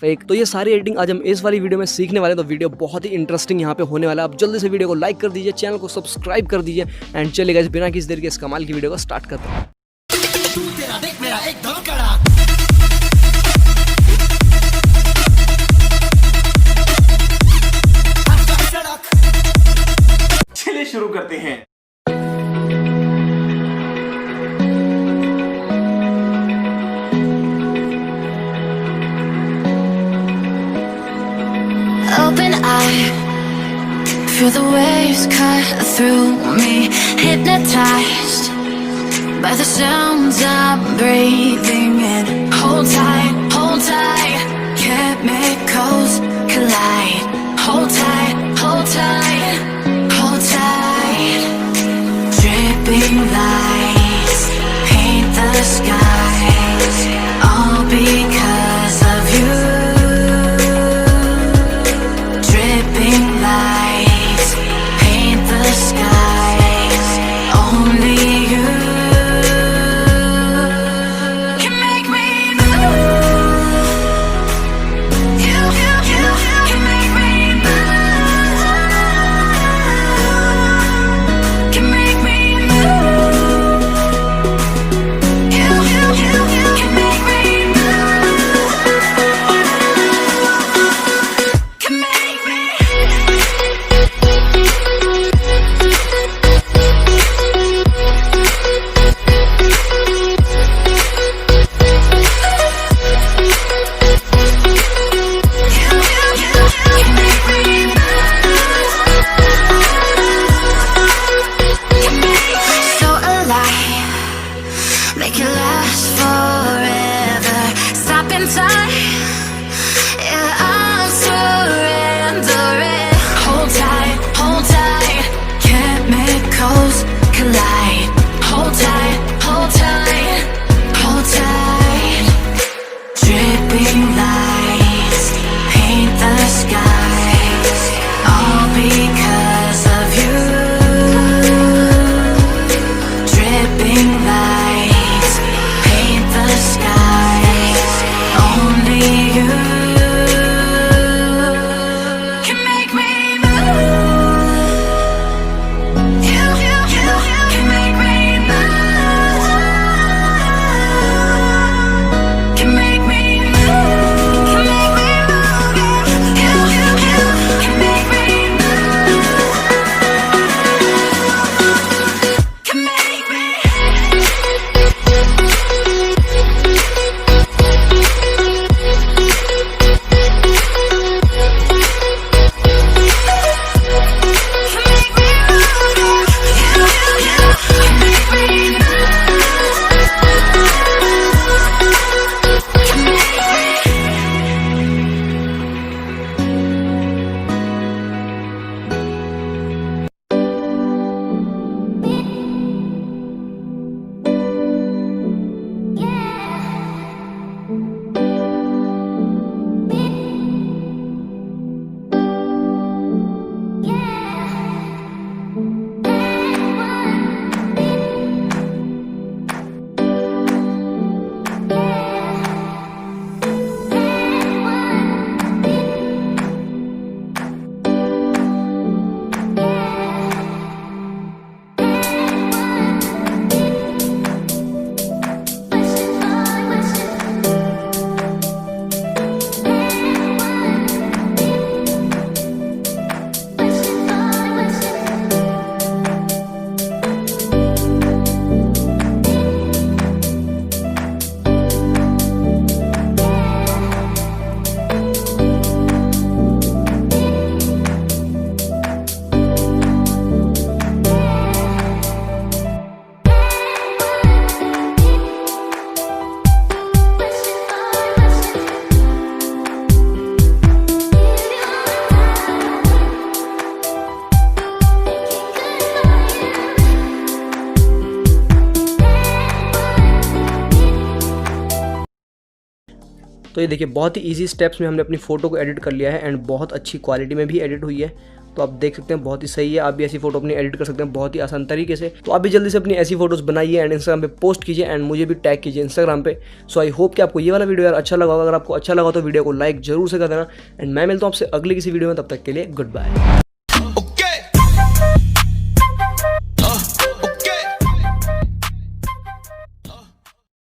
Fake. तो ये सारी एडिटिंग आज हम इस वाली वीडियो में सीखने वाले हैं, तो वीडियो बहुत ही इंटरेस्टिंग यहाँ पे होने वाला है। आप जल्दी से वीडियो को लाइक कर दीजिए, चैनल को सब्सक्राइब कर दीजिए एंड चलिए गाइस बिना किसी देर के इस कमाल की वीडियो को स्टार्ट करते हैं। चलिए शुरू करते हैं। Open eye, feel the waves cut through me, hypnotized by the sounds I'm breathing in. Hold tight, chemicals collide. Hold tight, hold tight, hold tight. Dripping lights paint the skies, all because of you. Lights paint the skies. Only you can make me move. You can make me move. Can make me move. You can make me move. Can make me. Make it last forever. Stop in time. Yeah, I'll surrender it. Hold tight, chemicals collide. Hold tight, hold tight, hold tight. Dripping lights paint the skies, all because of you. Dripping lights paint the skies. Only you can make me move. You can make me move. Can make me move. Can make me move. You can make me move. Can make me. तो ये देखिए बहुत ही easy steps में हमने अपनी photo को edit कर लिया है एंड बहुत अच्छी क्वालिटी में भी एडिट हुई है। तो आप देख सकते हैं बहुत ही सही है। आप भी ऐसी फोटो अपनी एडिट कर सकते हैं बहुत ही आसान तरीके से। तो आप भी जल्दी से अपनी ऐसी फोटोज बनाइए एंड इंस्टाग्राम पे पोस्ट कीजिए एंड मुझे भी टैग कीजिए इंस्टाग्राम पे। सो आई होप कि आपको ये वाला वीडियो यार अच्छा लगा होगा। अगर आपको अच्छा लगा तो वीडियो को लाइक जरूर से कर देना एंड मैं मिलता हूँ आपसे अगली किसी वीडियो में, तब तक के लिए गुड बाय।